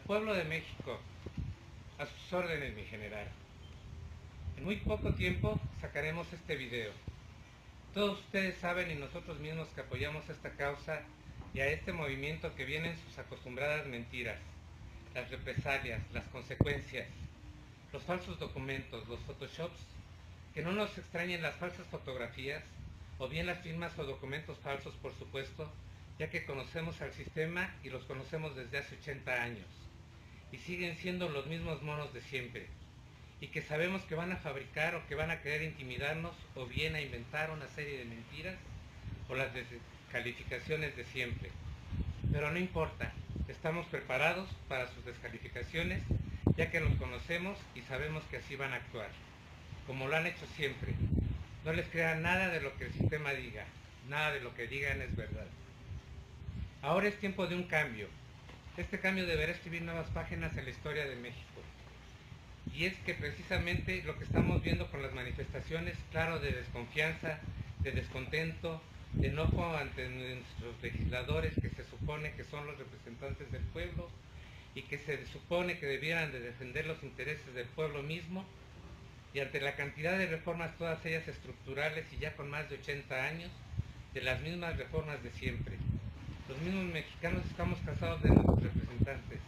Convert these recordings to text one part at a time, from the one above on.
pueblo de México, a sus órdenes, mi general. En muy poco tiempo sacaremos este video. Todos ustedes saben y nosotros mismos que apoyamos esta causa y a este movimiento que vienen sus acostumbradas mentiras, las represalias, las consecuencias, los falsos documentos, los photoshops, que no nos extrañen las falsas fotografías o bien las firmas o documentos falsos, por supuesto, ya que conocemos al sistema y los conocemos desde hace 80 años y siguen siendo los mismos monos de siempre, y que sabemos que van a fabricar o que van a querer intimidarnos o bien a inventar una serie de mentiras o las descalificaciones de siempre. Pero no importa, estamos preparados para sus descalificaciones, ya que los conocemos y sabemos que así van a actuar, como lo han hecho siempre. No les crean nada de lo que el sistema diga, nada de lo que digan es verdad. Ahora es tiempo de un cambio. Este cambio deberá escribir nuevas páginas en la historia de México. Y es que precisamente lo que estamos viendo con las manifestaciones, claro, de desconfianza, de descontento, de enojo ante nuestros legisladores que se supone que son los representantes del pueblo y que se supone que debieran de defender los intereses del pueblo mismo, y ante la cantidad de reformas, todas ellas estructurales y ya con más de 80 años, de las mismas reformas de siempre. Los mismos mexicanos estamos cansados de nuestros representantes.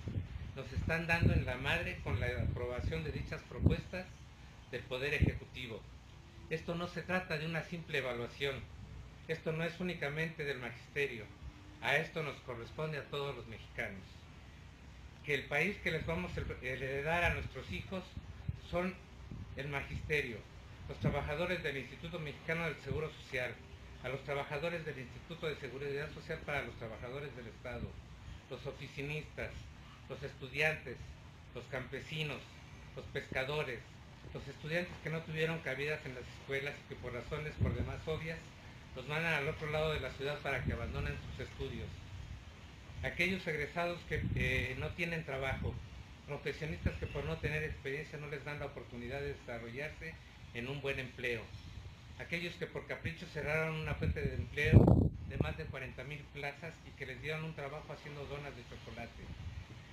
Nos están dando en la madre con la aprobación de dichas propuestas del Poder Ejecutivo. Esto no se trata de una simple evaluación. Esto no es únicamente del magisterio. A esto nos corresponde a todos los mexicanos. Que el país que les vamos a heredar a nuestros hijos son el magisterio, los trabajadores del Instituto Mexicano del Seguro Social, a los trabajadores del Instituto de Seguridad Social para los trabajadores del Estado, los oficinistas, los estudiantes, los campesinos, los pescadores, los estudiantes que no tuvieron cabidas en las escuelas y que por razones por demás obvias los mandan al otro lado de la ciudad para que abandonen sus estudios. Aquellos egresados que no tienen trabajo, profesionistas que por no tener experiencia no les dan la oportunidad de desarrollarse en un buen empleo. Aquellos que por capricho cerraron una fuente de empleo de más de 40,000 plazas y que les dieron un trabajo haciendo donas de chocolate.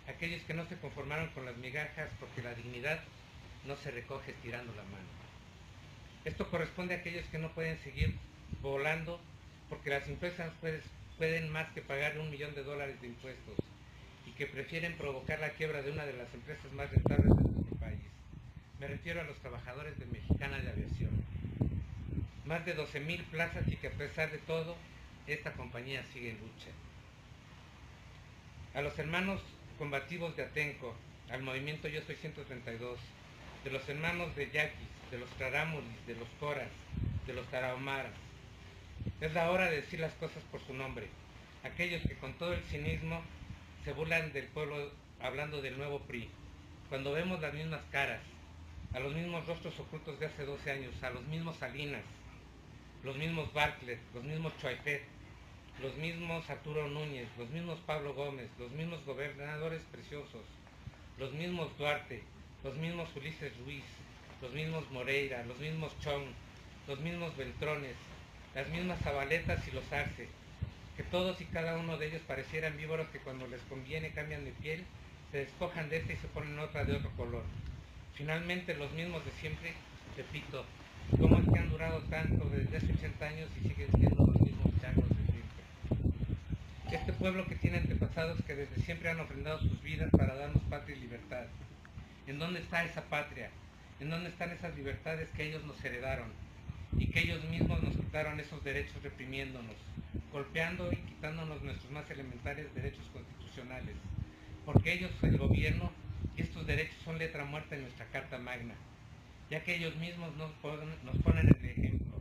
Aquellos que no se conformaron con las migajas porque la dignidad no se recoge estirando la mano. Esto corresponde a aquellos que no pueden seguir volando porque las empresas pueden más que pagar $1 millón de impuestos y que prefieren provocar la quiebra de una de las empresas más rentables de nuestro país. Me refiero a los trabajadores de Mexicana de Aviación. Más de 12,000 plazas y que a pesar de todo, esta compañía sigue en lucha. A los hermanos combativos de Atenco, al movimiento Yo Soy 132, de los hermanos de Yaquis, de los Taramuris, de los Coras, de los Tarahumaras. Es la hora de decir las cosas por su nombre. Aquellos que con todo el cinismo se burlan del pueblo hablando del nuevo PRI. Cuando vemos las mismas caras, a los mismos rostros ocultos de hace 12 años, a los mismos Salinas, los mismos Bartlett, los mismos Choaifet, los mismos Arturo Núñez, los mismos Pablo Gómez, los mismos gobernadores preciosos, los mismos Duarte, los mismos Ulises Ruiz, los mismos Moreira, los mismos Chong, los mismos Beltrones, las mismas Zabaletas y los Arce, que todos y cada uno de ellos parecieran víboros que cuando les conviene cambian de piel, se despojan de esta y se ponen otra de otro color. Finalmente los mismos de siempre, repito, cómo es que han durado tanto desde hace 80 años y siguen siendo los mismos changos de siempre. Este pueblo que tiene antepasados que desde siempre han ofrendado sus vidas para darnos patria y libertad. ¿En dónde está esa patria? ¿En dónde están esas libertades que ellos nos heredaron? Y que ellos mismos nos quitaron esos derechos reprimiéndonos, golpeando y quitándonos nuestros más elementales derechos constitucionales. Porque ellos, el gobierno, y estos derechos son letra muerta en nuestra Carta Magna, ya que ellos mismos nos ponen el ejemplo.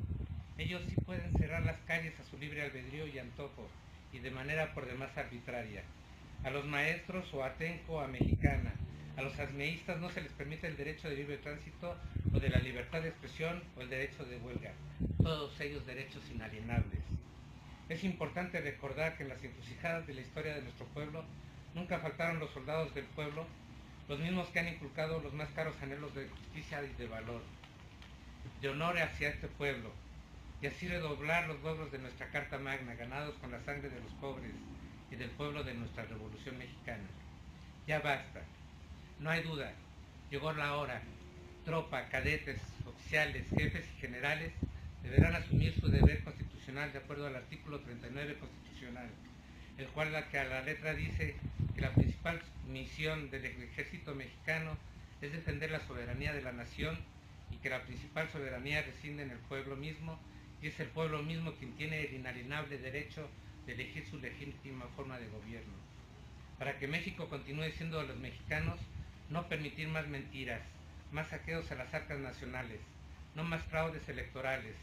Ellos sí pueden cerrar las calles a su libre albedrío y antojo, y de manera por demás arbitraria. A los maestros o a Atenco o a Mexicana, a los asmeístas no se les permite el derecho de libre tránsito o de la libertad de expresión o el derecho de huelga, todos ellos derechos inalienables. Es importante recordar que en las encrucijadas de la historia de nuestro pueblo nunca faltaron los soldados del pueblo, los mismos que han inculcado los más caros anhelos de justicia y de valor, de honor hacia este pueblo, y así redoblar los logros de nuestra Carta Magna, ganados con la sangre de los pobres y del pueblo de nuestra Revolución Mexicana. Ya basta. No hay duda. Llegó la hora. Tropa, cadetes, oficiales, jefes y generales deberán asumir su deber constitucional de acuerdo al artículo 39 constitucional, el cual a la letra dice que la principal misión del ejército mexicano es defender la soberanía de la nación y que la principal soberanía reside en el pueblo mismo, y es el pueblo mismo quien tiene el inalienable derecho de elegir su legítima forma de gobierno. Para que México continúe siendo de los mexicanos, no permitir más mentiras, más saqueos a las arcas nacionales, no más fraudes electorales,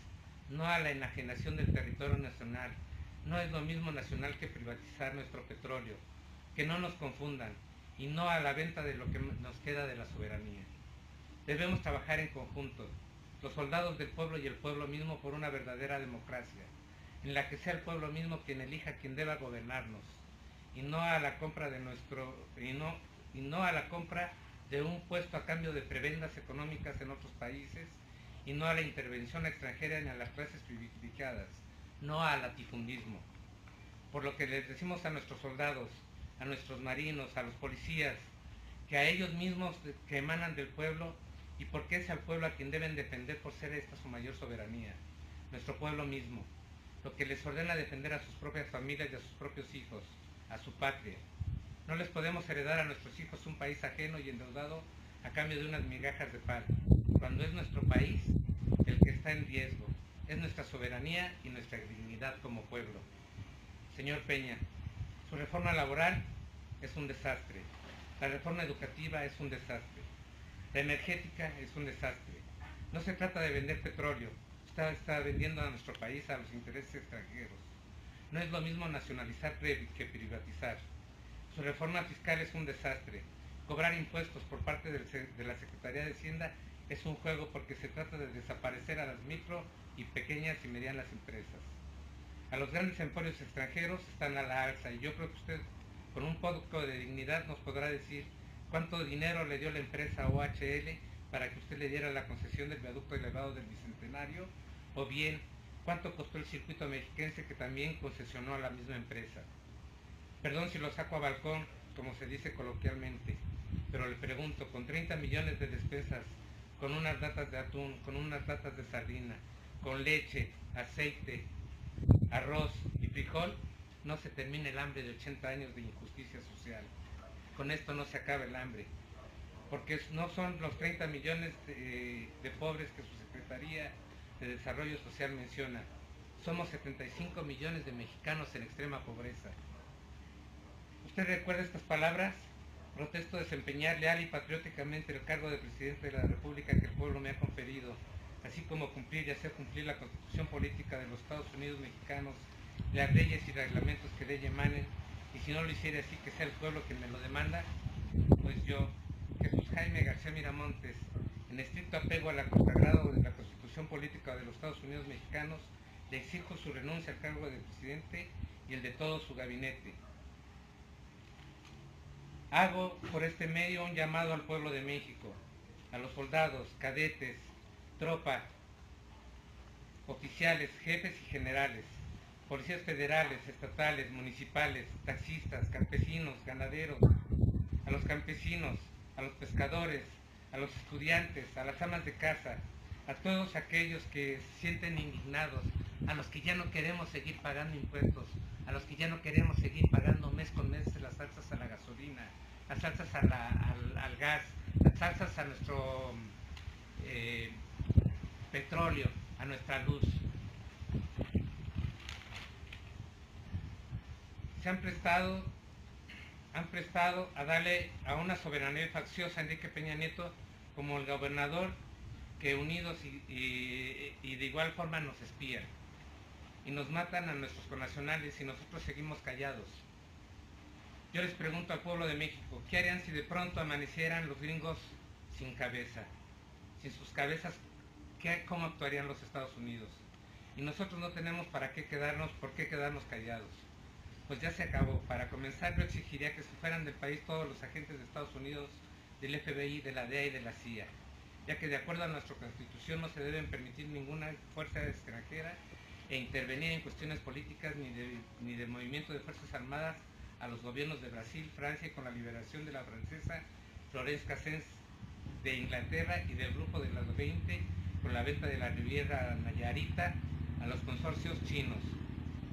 no a la enajenación del territorio nacional. No es lo mismo nacional que privatizar nuestro petróleo. Que no nos confundan, y no a la venta de lo que nos queda de la soberanía. Debemos trabajar en conjunto, los soldados del pueblo y el pueblo mismo, por una verdadera democracia, en la que sea el pueblo mismo quien elija quien deba gobernarnos, y no a la compra de un puesto a cambio de prebendas económicas en otros países, y no a la intervención extranjera ni a las clases privilegiadas, no al latifundismo. Por lo que les decimos a nuestros soldados, a nuestros marinos, a los policías, que a ellos mismos que emanan del pueblo, y porque es al pueblo a quien deben defender por ser esta su mayor soberanía, nuestro pueblo mismo, lo que les ordena defender a sus propias familias y a sus propios hijos, a su patria. No les podemos heredar a nuestros hijos un país ajeno y endeudado a cambio de unas migajas de pan, cuando es nuestro país el que está en riesgo, es nuestra soberanía y nuestra dignidad como pueblo. Señor Peña, su reforma laboral es un desastre, la reforma educativa es un desastre, la energética es un desastre. No se trata de vender petróleo, usted está vendiendo a nuestro país a los intereses extranjeros. No es lo mismo nacionalizar que privatizar. Su reforma fiscal es un desastre. Cobrar impuestos por parte de la Secretaría de Hacienda es un juego, porque se trata de desaparecer a las micro y pequeñas y medianas empresas. A los grandes emporios extranjeros están a la alza, y yo creo que usted, con un poco de dignidad, nos podrá decir cuánto dinero le dio la empresa OHL para que usted le diera la concesión del viaducto elevado del Bicentenario, o bien cuánto costó el circuito mexiquense que también concesionó a la misma empresa. Perdón si lo saco a balcón, como se dice coloquialmente, pero le pregunto, con 30 millones de despensas, con unas latas de atún, con unas latas de sardina, con leche, aceite, arroz y frijol, no se termina el hambre de 80 años de injusticia social. Con esto no se acaba el hambre, porque no son los 30 millones de pobres que su Secretaría de Desarrollo Social menciona. Somos 75 millones de mexicanos en extrema pobreza. ¿Usted recuerda estas palabras? Protesto desempeñar leal y patrióticamente el cargo de Presidente de la República que el pueblo me ha conferido, así como cumplir y hacer cumplir la Constitución Política de los Estados Unidos Mexicanos, las leyes y reglamentos que de ella emanen, y si no lo hiciera así, que sea el pueblo quien me lo demanda. Pues yo, Jesús Jaime García Miramontes, en estricto apego a la consagrado de la Constitución Política de los Estados Unidos Mexicanos, le exijo su renuncia al cargo de Presidente y el de todo su gabinete. Hago por este medio un llamado al pueblo de México, a los soldados, cadetes, tropa, oficiales, jefes y generales, policías federales, estatales, municipales, taxistas, campesinos, ganaderos, a los campesinos, a los pescadores, a los estudiantes, a las amas de casa, a todos aquellos que se sienten indignados, a los que ya no queremos seguir pagando impuestos, a los que ya no queremos seguir pagando mes con mes las salsas a la gasolina, las salsas al gas, las salsas a nuestro petróleo, a nuestra luz. Se han prestado a darle a una soberanía facciosa a Enrique Peña Nieto como el gobernador, que unidos y de igual forma nos espían y nos matan a nuestros connacionales, y nosotros seguimos callados. Yo les pregunto al pueblo de México, ¿qué harían si de pronto amanecieran los gringos sin cabeza? Sin sus cabezas, ¿cómo actuarían los Estados Unidos? Y nosotros no tenemos por qué quedarnos callados. Pues ya se acabó. Para comenzar, yo exigiría que se fueran del país todos los agentes de Estados Unidos, del FBI, de la DEA y de la CIA, ya que de acuerdo a nuestra Constitución no se deben permitir ninguna fuerza extranjera e intervenir en cuestiones políticas ni de movimiento de fuerzas armadas a los gobiernos de Brasil, Francia, y con la liberación de la francesa Florence Cassens, de Inglaterra y del grupo de las 20, con la venta de la Riviera Nayarita a los consorcios chinos.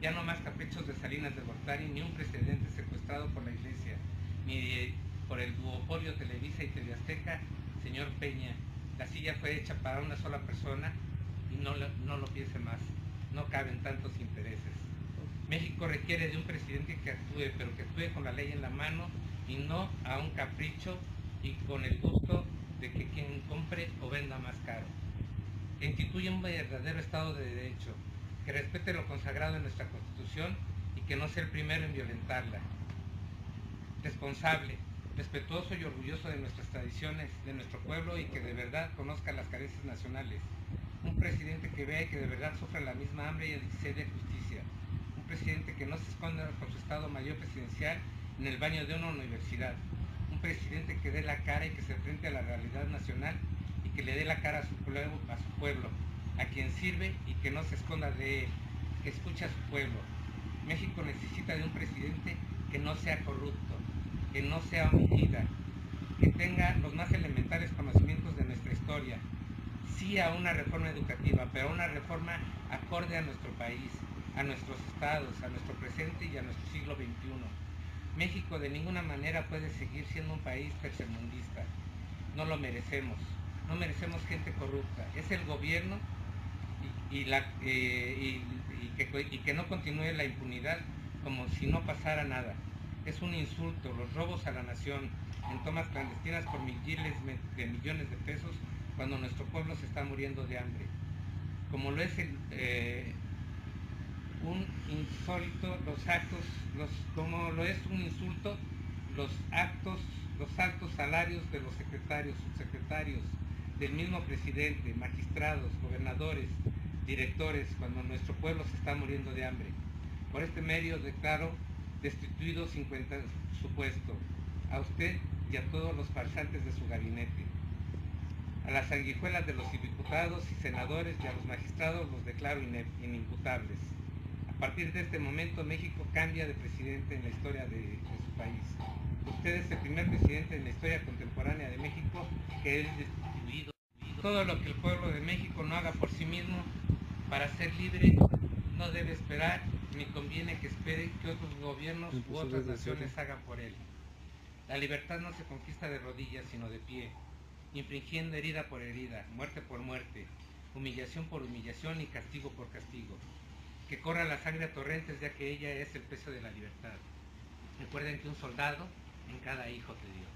Ya no más caprichos de Salinas de Gortari, ni un presidente secuestrado por la Iglesia, ni por el duopolio Televisa y TV Azteca. Señor Peña, la silla fue hecha para una sola persona y no lo piense más, no caben tantos intereses. México requiere de un presidente que actúe, pero que actúe con la ley en la mano y no a un capricho y con el gusto de que quien compre o venda más caro. Que instituya un verdadero Estado de Derecho, que respete lo consagrado en nuestra Constitución y que no sea el primero en violentarla. Responsable, respetuoso y orgulloso de nuestras tradiciones, de nuestro pueblo, y que de verdad conozca las carencias nacionales. Un presidente que vea y que de verdad sufra la misma hambre y sed de justicia. Un presidente que no se esconda por su Estado Mayor Presidencial en el baño de una universidad. Un presidente que dé la cara y que se enfrente a la realidad nacional y que le dé la cara a su pueblo, a quien sirve, y que no se esconda de él, que escuche a su pueblo. México necesita de un presidente que no sea corrupto, que no sea homicida, que tenga los más elementales conocimientos de nuestra historia. Sí a una reforma educativa, pero a una reforma acorde a nuestro país, a nuestros estados, a nuestro presente y a nuestro siglo XXI. México de ninguna manera puede seguir siendo un país tercermundista. No lo merecemos. No merecemos gente corrupta. Es el gobierno y que no continúe la impunidad como si no pasara nada. Es un insulto los robos a la nación en tomas clandestinas por miles de millones de pesos cuando nuestro pueblo se está muriendo de hambre. Como lo es un insólito como lo es un insulto los altos salarios de los secretarios, subsecretarios, del mismo presidente, magistrados, gobernadores, directores, cuando nuestro pueblo se está muriendo de hambre. Por este medio declaro destituido 50 su puesto, a usted y a todos los farsantes de su gabinete. A las sanguijuelas de los diputados y senadores y a los magistrados los declaro inimputables. A partir de este momento México cambia de presidente en la historia de su país. Usted es el primer presidente en la historia contemporánea de México que es destituido. Todo lo que el pueblo de México no haga por sí mismo para ser libre no debe esperar, ni conviene que espere que otros gobiernos u otras naciones hagan por él. La libertad no se conquista de rodillas, sino de pie, infringiendo herida por herida, muerte por muerte, humillación por humillación y castigo por castigo. Que corra la sangre a torrentes, ya que ella es el precio de la libertad. Recuerden que un soldado en cada hijo de Dios.